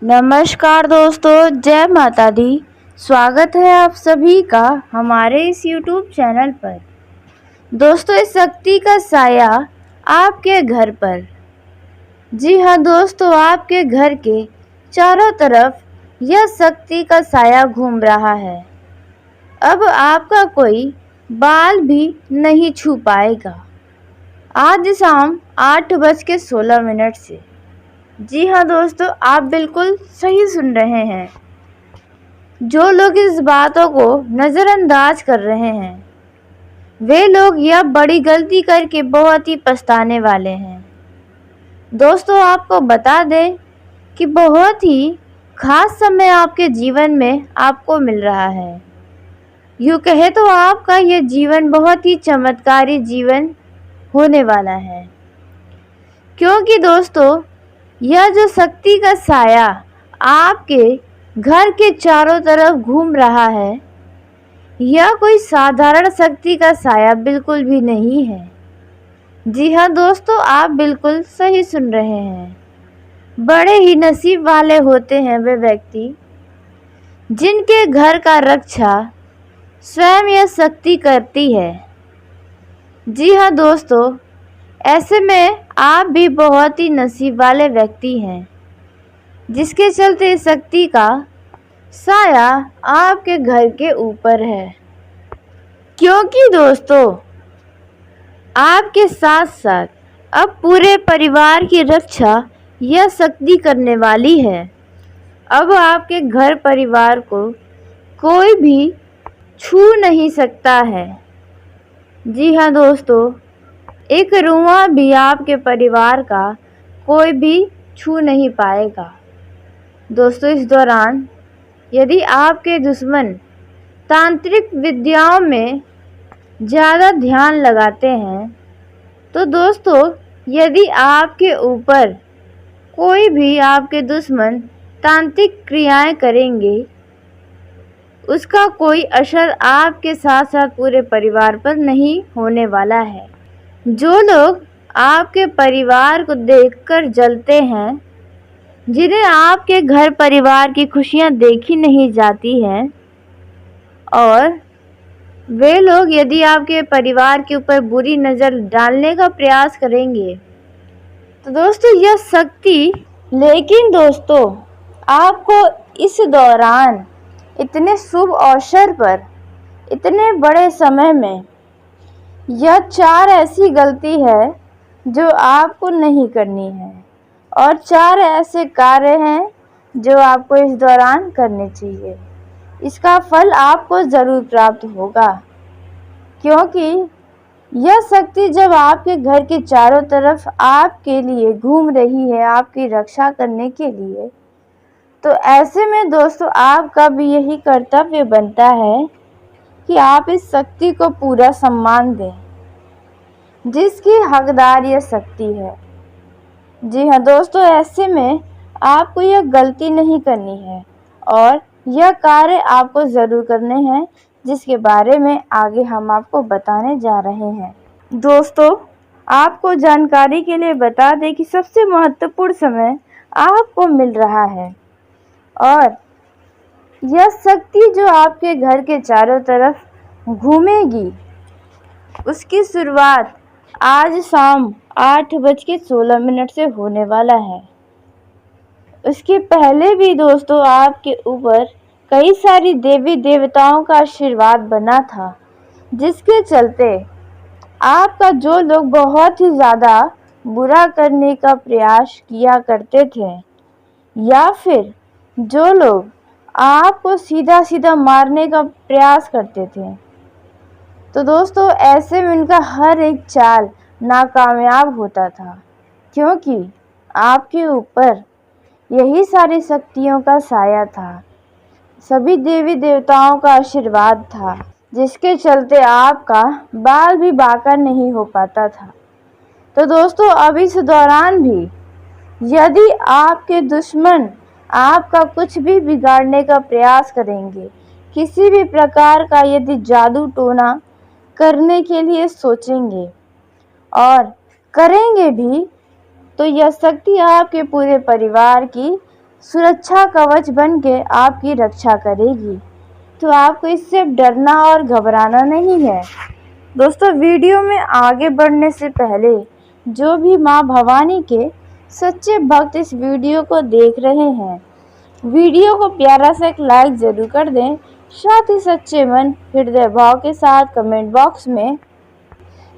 नमस्कार दोस्तों, जय माता दी। स्वागत है आप सभी का हमारे इस YouTube चैनल पर। दोस्तों, इस शक्ति का साया आपके घर पर। जी हाँ दोस्तों, आपके घर के चारों तरफ यह शक्ति का साया घूम रहा है। अब आपका कोई बाल भी नहीं छू पाएगा। आज शाम 8:16 से। जी हाँ दोस्तों, आप बिल्कुल सही सुन रहे हैं। जो लोग इस बातों को नज़रअंदाज कर रहे हैं, वे लोग यह बड़ी गलती करके बहुत ही पछताने वाले हैं। दोस्तों, आपको बता दें कि बहुत ही खास समय आपके जीवन में आपको मिल रहा है। यूँ कहे तो आपका यह जीवन बहुत ही चमत्कारी जीवन होने वाला है, क्योंकि दोस्तों यह जो शक्ति का साया आपके घर के चारों तरफ घूम रहा है, यह कोई साधारण शक्ति का साया बिल्कुल भी नहीं है। जी हाँ दोस्तों, आप बिल्कुल सही सुन रहे हैं। बड़े ही नसीब वाले होते हैं वे व्यक्ति जिनके घर का रक्षा स्वयं यह शक्ति करती है। जी हाँ दोस्तों, ऐसे में आप भी बहुत ही नसीब वाले व्यक्ति हैं, जिसके चलते शक्ति का साया आपके घर के ऊपर है। क्योंकि दोस्तों आपके साथ साथ अब पूरे परिवार की रक्षा यह शक्ति करने वाली है। अब आपके घर परिवार को कोई भी छू नहीं सकता है। जी हाँ दोस्तों, एक रुआ भी आपके परिवार का कोई भी छू नहीं पाएगा। दोस्तों, इस दौरान यदि आपके दुश्मन तांत्रिक विद्याओं में ज़्यादा ध्यान लगाते हैं, तो दोस्तों यदि आपके ऊपर कोई भी आपके दुश्मन तांत्रिक क्रियाएं करेंगे, उसका कोई असर आपके साथ साथ पूरे परिवार पर नहीं होने वाला है। जो लोग आपके परिवार को देखकर जलते हैं, जिन्हें आपके घर परिवार की खुशियां देखी नहीं जाती हैं, और वे लोग यदि आपके परिवार के ऊपर बुरी नज़र डालने का प्रयास करेंगे, तो दोस्तों यह शक्ति, लेकिन दोस्तों आपको इस दौरान इतने शुभ अवसर पर, इतने बड़े समय में यह 4 ऐसी गलती है जो आपको नहीं करनी है, और 4 ऐसे कार्य हैं जो आपको इस दौरान करने चाहिए। इसका फल आपको ज़रूर प्राप्त होगा, क्योंकि यह शक्ति जब आपके घर के चारों तरफ आपके लिए घूम रही है, आपकी रक्षा करने के लिए, तो ऐसे में दोस्तों आपका भी यही कर्तव्य बनता है कि आप इस शक्ति को पूरा सम्मान दें, जिसकी हकदार यह शक्ति है। जी हाँ दोस्तों, ऐसे में आपको यह गलती नहीं करनी है, और यह कार्य आपको ज़रूर करने हैं, जिसके बारे में आगे हम आपको बताने जा रहे हैं। दोस्तों, आपको जानकारी के लिए बता दें कि सबसे महत्वपूर्ण समय आपको मिल रहा है, और यह शक्ति जो आपके घर के चारों तरफ घूमेगी, उसकी शुरुआत आज शाम 8:16 से होने वाला है। उसके पहले भी दोस्तों आपके ऊपर कई सारी देवी देवताओं का आशीर्वाद बना था, जिसके चलते आपका जो लोग बहुत ही ज़्यादा बुरा करने का प्रयास किया करते थे, या फिर जो लोग आपको सीधा सीधा मारने का प्रयास करते थे, तो दोस्तों ऐसे में उनका हर एक चाल नाकामयाब होता था, क्योंकि आपके ऊपर यही सारी शक्तियों का साया था, सभी देवी देवताओं का आशीर्वाद था, जिसके चलते आपका बाल भी बांका नहीं हो पाता था। तो दोस्तों अब इस दौरान भी यदि आपके दुश्मन आपका कुछ भी बिगाड़ने का प्रयास करेंगे, किसी भी प्रकार का यदि जादू टोना करने के लिए सोचेंगे और करेंगे भी, तो यह शक्ति आपके पूरे परिवार की सुरक्षा कवच बन के आपकी रक्षा करेगी। तो आपको इससे डरना और घबराना नहीं है। दोस्तों, वीडियो में आगे बढ़ने से पहले जो भी माँ भवानी के सच्चे भक्त इस वीडियो को देख रहे हैं, वीडियो को प्यारा सा एक लाइक जरूर कर दें। साथ ही सच्चे मन हृदय भाव के साथ कमेंट बॉक्स में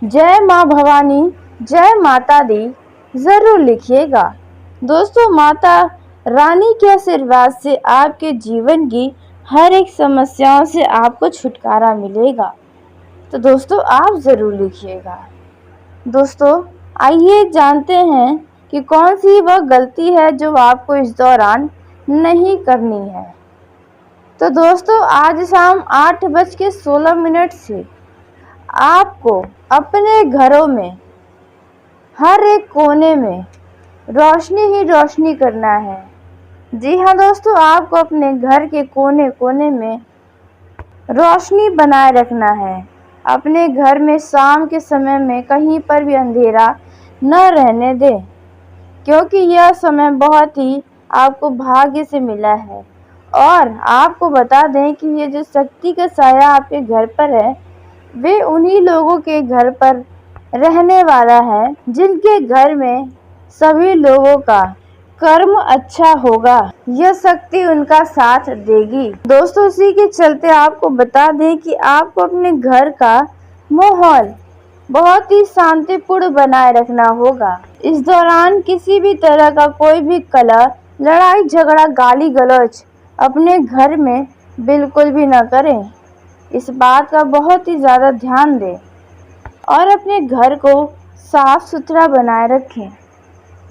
जय माँ भवानी, जय माता दी जरूर लिखिएगा। दोस्तों, माता रानी के आशीर्वाद से आपके जीवन की हर एक समस्याओं से आपको छुटकारा मिलेगा। तो दोस्तों, आप ज़रूर लिखिएगा। दोस्तों, आइए जानते हैं कि कौन सी वह गलती है जो आपको इस दौरान नहीं करनी है। तो दोस्तों, आज शाम 8:16 से आपको अपने घरों में हर एक कोने में रोशनी ही रोशनी करना है। जी हाँ दोस्तों, आपको अपने घर के कोने कोने में रोशनी बनाए रखना है। अपने घर में शाम के समय में कहीं पर भी अंधेरा न रहने दें, क्योंकि यह समय बहुत ही आपको भाग्य से मिला है। और आपको बता दें कि ये जो शक्ति का साया आपके घर पर है, वे उन्हीं लोगों के घर पर रहने वाला है जिनके घर में सभी लोगों का कर्म अच्छा होगा। यह शक्ति उनका साथ देगी। दोस्तों, इसी के चलते आपको बता दें कि आपको अपने घर का माहौल बहुत ही शांतिपूर्ण बनाए रखना होगा। इस दौरान किसी भी तरह का कोई भी कलह, लड़ाई झगड़ा, गाली गलौज अपने घर में बिल्कुल भी न करें। इस बात का बहुत ही ज़्यादा ध्यान दें और अपने घर को साफ सुथरा बनाए रखें।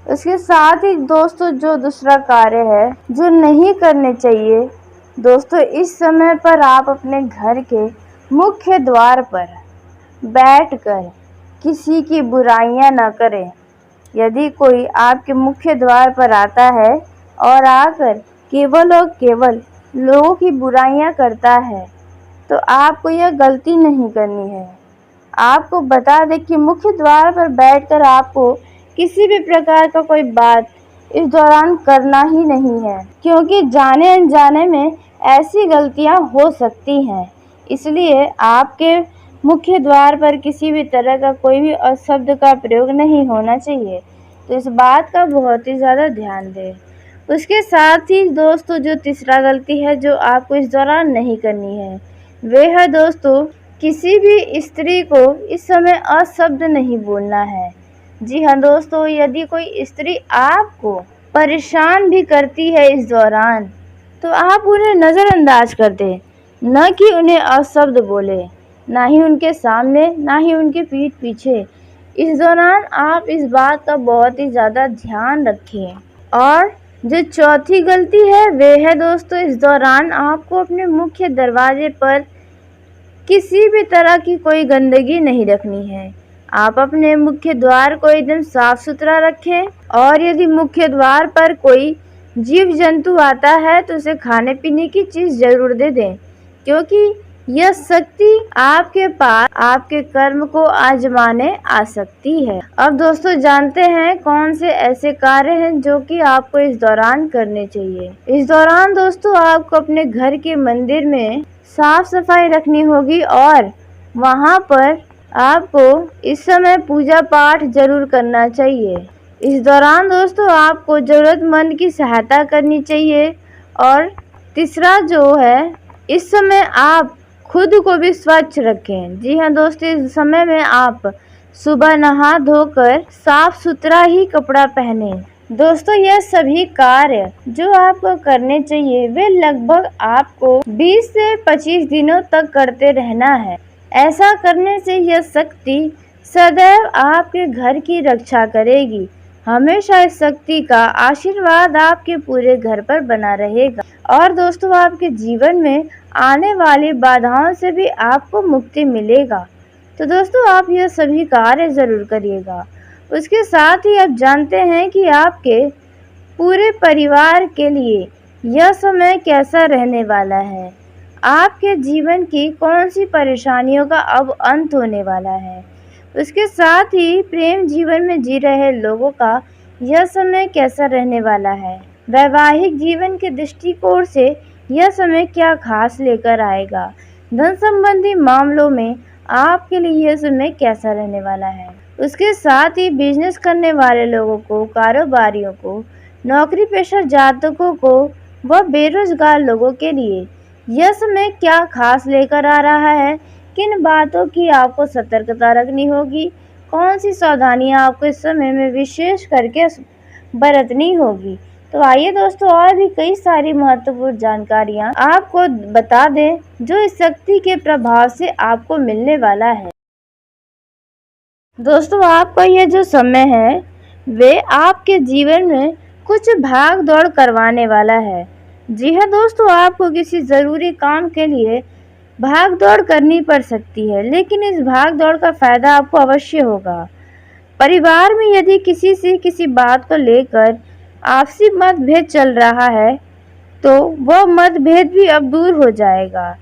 उसके साथ ही दोस्तों, जो दूसरा कार्य है जो नहीं करने चाहिए, दोस्तों इस समय पर आप अपने घर के मुख्य द्वार पर बैठकर किसी की बुराइयां न करें। यदि कोई आपके मुख्य द्वार पर आता है और आकर केवल और केवल लोगों की बुराइयां करता है, तो आपको यह गलती नहीं करनी है। आपको बता दें कि मुख्य द्वार पर बैठकर आपको किसी भी प्रकार का कोई बात इस दौरान करना ही नहीं है, क्योंकि जाने अनजाने में ऐसी गलतियां हो सकती हैं। इसलिए आपके मुख्य द्वार पर किसी भी तरह का कोई भी अपशब्द का प्रयोग नहीं होना चाहिए। तो इस बात का बहुत ही ज़्यादा ध्यान दें। उसके साथ ही दोस्तों, जो तीसरा गलती है जो आपको इस दौरान नहीं करनी है, वह है दोस्तों किसी भी स्त्री को इस समय अपशब्द नहीं बोलना है। जी हाँ दोस्तों, यदि कोई स्त्री आपको परेशान भी करती है इस दौरान, तो आप उन्हें नज़रअंदाज कर दें, न कि उन्हें अपशब्द बोले, ना ही उनके सामने, ना ही उनके पीठ पीछे। इस दौरान आप इस बात का बहुत ही ज़्यादा ध्यान रखें। और जो चौथी गलती है वह है दोस्तों, इस दौरान आपको अपने मुख्य दरवाजे पर किसी भी तरह की कोई गंदगी नहीं रखनी है। आप अपने मुख्य द्वार को एकदम साफ सुथरा रखें। और यदि मुख्य द्वार पर कोई जीव जंतु आता है तो उसे खाने पीने की चीज़ ज़रूर दे दें, क्योंकि यह शक्ति आपके पास आपके कर्म को आजमाने आ सकती है। अब दोस्तों, जानते हैं कौन से ऐसे कार्य हैं जो कि आपको इस दौरान करने चाहिए। इस दौरान दोस्तों, आपको अपने घर के मंदिर में साफ सफाई रखनी होगी और वहां पर आपको इस समय पूजा पाठ जरूर करना चाहिए। इस दौरान दोस्तों, आपको ज़रूरतमंद की सहायता करनी चाहिए। और तीसरा जो है, इस समय आप खुद को भी स्वच्छ रखें। जी हाँ दोस्तों, इस समय में आप सुबह नहा धोकर साफ सुथरा ही कपड़ा पहने। दोस्तों, यह सभी कार्य जो आपको करने चाहिए वे लगभग आपको 20 से 25 दिनों तक करते रहना है। ऐसा करने से यह शक्ति सदैव आपके घर की रक्षा करेगी। हमेशा इस शक्ति का आशीर्वाद आपके पूरे घर पर बना रहेगा। और दोस्तों, आपके जीवन में आने वाली बाधाओं से भी आपको मुक्ति मिलेगा। तो दोस्तों, आप यह सभी कार्य ज़रूर करिएगा। उसके साथ ही आप जानते हैं कि आपके पूरे परिवार के लिए यह समय कैसा रहने वाला है, आपके जीवन की कौन सी परेशानियों का अब अंत होने वाला है। उसके साथ ही प्रेम जीवन में जी रहे लोगों का यह समय कैसा रहने वाला है। वैवाहिक जीवन के दृष्टिकोण से यह समय क्या खास लेकर आएगा? धन संबंधी मामलों में आपके लिए यह समय कैसा रहने वाला है? उसके साथ ही बिजनेस करने वाले लोगों को, कारोबारियों को, नौकरी पेशा जातकों को व बेरोजगार लोगों के लिए यह समय क्या खास लेकर आ रहा है? किन बातों की आपको सतर्कता रखनी होगी? कौन सी सावधानियां आपको इस समय में विशेष करके बरतनी होगी? तो आइए दोस्तों, और भी कई सारी महत्वपूर्ण जानकारियां आपको बता दें जो इस शक्ति के प्रभाव से आपको मिलने वाला है। दोस्तों, आपका यह जो समय है वे आपके जीवन में कुछ भाग दौड़ करवाने वाला है। जी हाँ दोस्तों, आपको किसी ज़रूरी काम के लिए भाग दौड़ करनी पड़ सकती है, लेकिन इस भाग दौड़ का फायदा आपको अवश्य होगा। परिवार में यदि किसी से किसी बात को लेकर आपसी मतभेद चल रहा है तो वह मतभेद भी अब दूर हो जाएगा।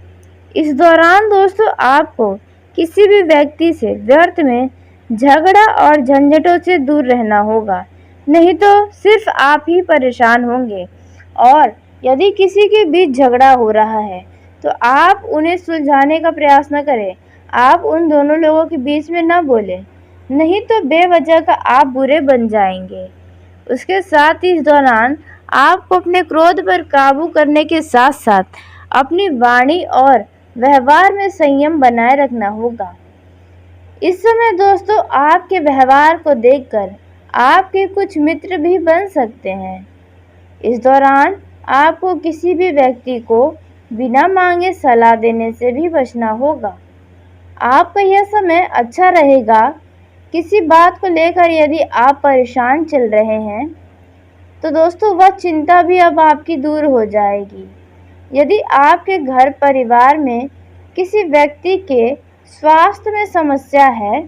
इस दौरान दोस्तों, आपको किसी भी व्यक्ति से व्यर्थ में झगड़ा और झंझटों से दूर रहना होगा, नहीं तो सिर्फ आप ही परेशान होंगे। और यदि किसी के बीच झगड़ा हो रहा है तो आप उन्हें सुलझाने का प्रयास न करें। आप उन दोनों लोगों के बीच में न बोलें, नहीं तो बेवजह का आप बुरे बन जाएंगे। उसके साथ ही इस दौरान आपको अपने क्रोध पर काबू करने के साथ साथ अपनी वाणी और व्यवहार में संयम बनाए रखना होगा। इस समय दोस्तों, आपके व्यवहार को देखकर आपके कुछ मित्र भी बन सकते हैं। इस दौरान आपको किसी भी व्यक्ति को बिना मांगे सलाह देने से भी बचना होगा। आपका यह समय अच्छा रहेगा। किसी बात को लेकर यदि आप परेशान चल रहे हैं तो दोस्तों, वह चिंता भी अब आपकी दूर हो जाएगी। यदि आपके घर परिवार में किसी व्यक्ति के स्वास्थ्य में समस्या है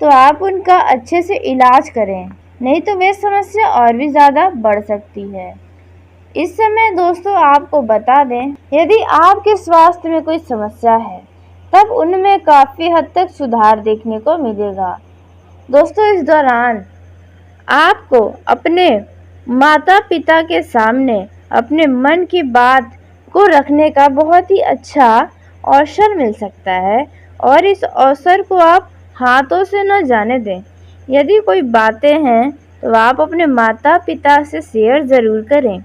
तो आप उनका अच्छे से इलाज करें, नहीं तो वे समस्या और भी ज़्यादा बढ़ सकती है। इस समय दोस्तों, आपको बता दें, यदि आपके स्वास्थ्य में कोई समस्या है तब उनमें काफ़ी हद तक सुधार देखने को मिलेगा। दोस्तों, इस दौरान आपको अपने माता पिता के सामने अपने मन की बात को रखने का बहुत ही अच्छा अवसर मिल सकता है और इस अवसर को आप हाथों से न जाने दें। यदि कोई बातें हैं तो आप अपने माता पिता से शेयर ज़रूर करें।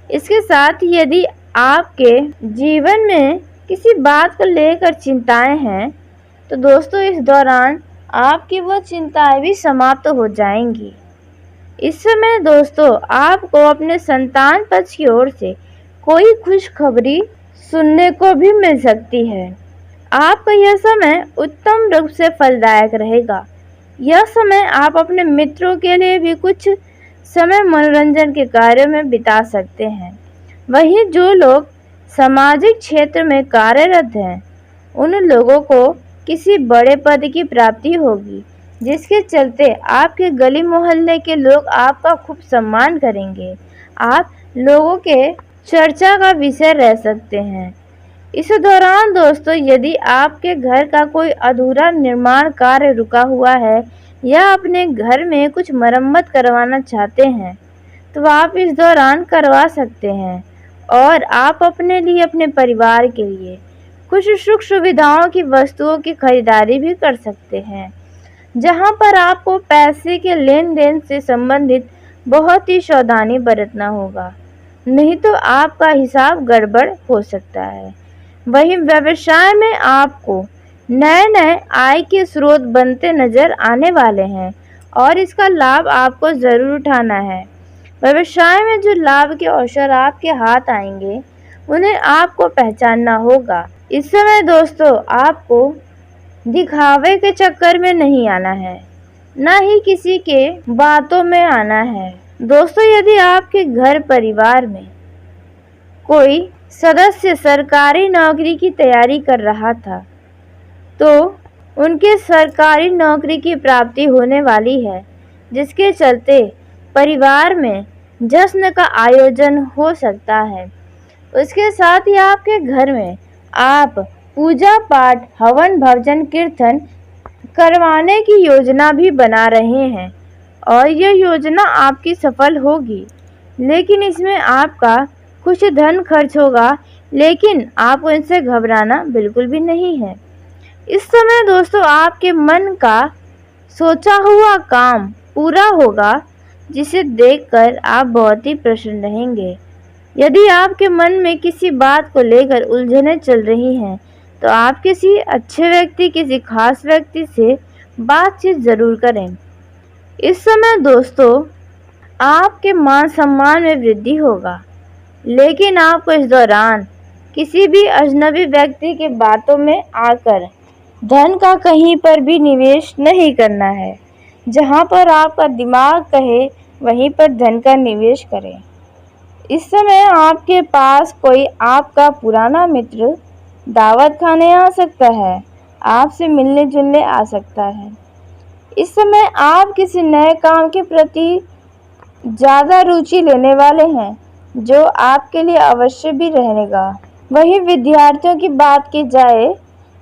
इसके साथ ही यदि आपके जीवन में किसी बात को लेकर चिंताएं हैं तो दोस्तों, इस दौरान आपकी वो चिंताएं भी समाप्त हो जाएंगी। इस समय दोस्तों, आपको अपने संतान पक्ष की ओर से कोई खुशखबरी सुनने को भी मिल सकती है। आपका यह समय उत्तम रूप से फलदायक रहेगा। यह समय आप अपने मित्रों के लिए भी कुछ समय मनोरंजन के कार्यों में बिता सकते हैं। वहीं जो लोग सामाजिक क्षेत्र में कार्यरत हैं उन लोगों को किसी बड़े पद की प्राप्ति होगी, जिसके चलते आपके गली मोहल्ले के लोग आपका खूब सम्मान करेंगे। आप लोगों के चर्चा का विषय रह सकते हैं। इस दौरान दोस्तों, यदि आपके घर का कोई अधूरा निर्माण कार्य रुका हुआ है या अपने घर में कुछ मरम्मत करवाना चाहते हैं तो आप इस दौरान करवा सकते हैं और आप अपने लिए, अपने परिवार के लिए कुछ सुख सुविधाओं की वस्तुओं की खरीदारी भी कर सकते हैं, जहां पर आपको पैसे के लेन देन से संबंधित बहुत ही सावधानी बरतना होगा, नहीं तो आपका हिसाब गड़बड़ हो सकता है। वहीं व्यवसाय में आपको नए नए आय के स्रोत बनते नजर आने वाले हैं और इसका लाभ आपको ज़रूर उठाना है। व्यवसाय में जो लाभ के अवसर आपके हाथ आएंगे उन्हें आपको पहचानना होगा। इस समय दोस्तों, आपको दिखावे के चक्कर में नहीं आना है, न ही किसी के बातों में आना है। दोस्तों, यदि आपके घर परिवार में कोई सदस्य सरकारी नौकरी की तैयारी कर रहा था तो उनके सरकारी नौकरी की प्राप्ति होने वाली है, जिसके चलते परिवार में जश्न का आयोजन हो सकता है। उसके साथ ही आपके घर में आप पूजा पाठ, हवन भजन कीर्तन करवाने की योजना भी बना रहे हैं और यह योजना आपकी सफल होगी। लेकिन इसमें आपका कुछ धन खर्च होगा, लेकिन आपको इनसे घबराना बिल्कुल भी नहीं है। इस समय दोस्तों आपके मन का सोचा हुआ काम पूरा होगा, जिसे देखकर आप बहुत ही प्रसन्न रहेंगे। यदि आपके मन में किसी बात को लेकर उलझनें चल रही हैं, तो आप किसी अच्छे व्यक्ति, किसी खास व्यक्ति से बातचीत ज़रूर करें। इस समय दोस्तों आपके मान सम्मान में वृद्धि होगा, लेकिन आपको इस दौरान किसी भी अजनबी व्यक्ति की बातों में आकर धन का कहीं पर भी निवेश नहीं करना है। जहां पर आपका दिमाग कहे वहीं पर धन का निवेश करें। इस समय आपके पास कोई आपका पुराना मित्र दावत खाने आ सकता है, आपसे मिलने जुलने आ सकता है। इस समय आप किसी नए काम के प्रति ज़्यादा रुचि लेने वाले हैं, जो आपके लिए अवश्य भी रहेगा। वहीं विद्यार्थियों की बात की जाए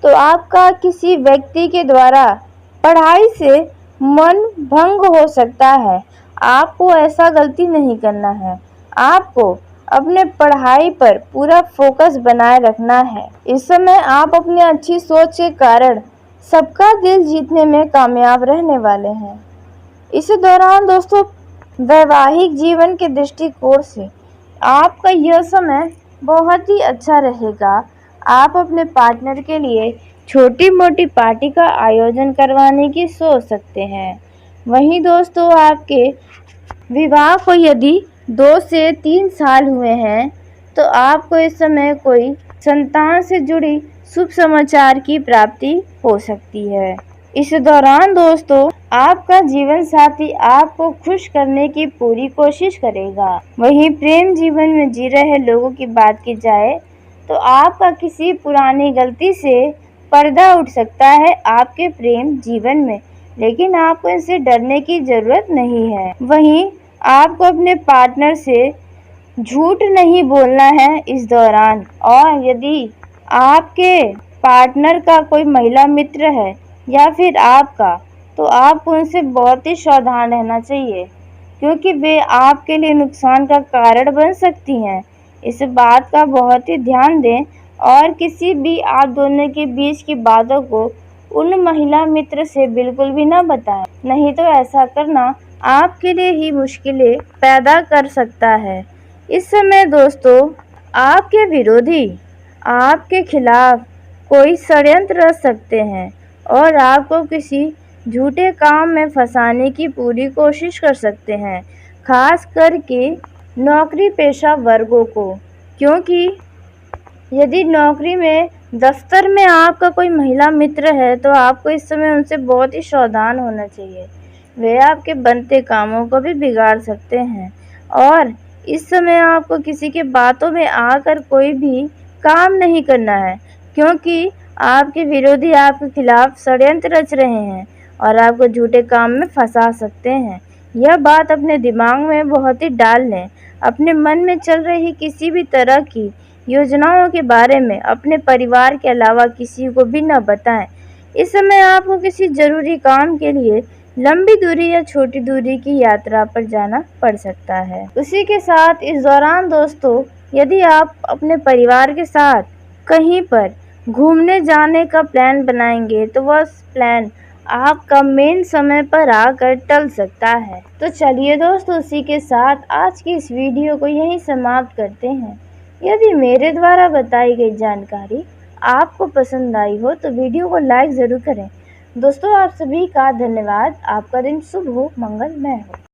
तो आपका किसी व्यक्ति के द्वारा पढ़ाई से मन भंग हो सकता है। आपको ऐसा गलती नहीं करना है। आपको अपने पढ़ाई पर पूरा फोकस बनाए रखना है। इस समय आप अपनी अच्छी सोच के कारण सबका दिल जीतने में कामयाब रहने वाले हैं। इस दौरान दोस्तों वैवाहिक जीवन के दृष्टिकोण से आपका यह समय बहुत ही अच्छा रहेगा। आप अपने पार्टनर के लिए छोटी मोटी पार्टी का आयोजन करवाने की सोच सकते हैं। वहीं दोस्तों आपके विवाह को यदि 2 से 3 साल हुए हैं, तो आपको इस समय कोई संतान से जुड़ी शुभ समाचार की प्राप्ति हो सकती है। इस दौरान दोस्तों आपका जीवन साथी आपको खुश करने की पूरी कोशिश करेगा। वहीं प्रेम जीवन में जी रहे लोगों की बात की जाए तो आपका किसी पुरानी गलती से पर्दा उठ सकता है आपके प्रेम जीवन में, लेकिन आपको इससे डरने की ज़रूरत नहीं है। वहीं आपको अपने पार्टनर से झूठ नहीं बोलना है इस दौरान, और यदि आपके पार्टनर का कोई महिला मित्र है या फिर आपका, तो आपको उनसे बहुत ही सावधान रहना चाहिए, क्योंकि वे आपके लिए नुकसान का कारण बन सकती हैं। इस बात का बहुत ही ध्यान दें और किसी भी आप दोनों के बीच की बातों को उन महिला मित्र से बिल्कुल भी ना बताएं, नहीं तो ऐसा करना आपके लिए ही मुश्किलें पैदा कर सकता है। इस समय दोस्तों आपके विरोधी आपके खिलाफ कोई षड्यंत्र रच सकते हैं और आपको किसी झूठे काम में फंसाने की पूरी कोशिश कर सकते हैं, खास करके नौकरी पेशा वर्गों को। क्योंकि यदि नौकरी में दफ्तर में आपका कोई महिला मित्र है, तो आपको इस समय उनसे बहुत ही सावधान होना चाहिए। वे आपके बनते कामों को भी बिगाड़ सकते हैं, और इस समय आपको किसी के बातों में आकर कोई भी काम नहीं करना है, क्योंकि आपके विरोधी आपके खिलाफ षड्यंत्र रच रहे हैं और आपको झूठे काम में फंसा सकते हैं। यह बात अपने दिमाग में बहुत ही डाल लें। अपने मन में चल रही किसी भी तरह की योजनाओं के बारे में अपने परिवार के अलावा किसी को भी न बताएं। इस समय आपको किसी जरूरी काम के लिए लंबी दूरी या छोटी दूरी की यात्रा पर जाना पड़ सकता है। उसी के साथ इस दौरान दोस्तों यदि आप अपने परिवार के साथ कहीं पर घूमने जाने का प्लान बनाएंगे, तो वह प्लान आपका मेन समय पर आकर टल सकता है। तो चलिए दोस्तों, उसी के साथ आज की इस वीडियो को यहीं समाप्त करते हैं। यदि मेरे द्वारा बताई गई जानकारी आपको पसंद आई हो तो वीडियो को लाइक ज़रूर करें। दोस्तों आप सभी का धन्यवाद। आपका दिन शुभ हो, मंगलमय हो।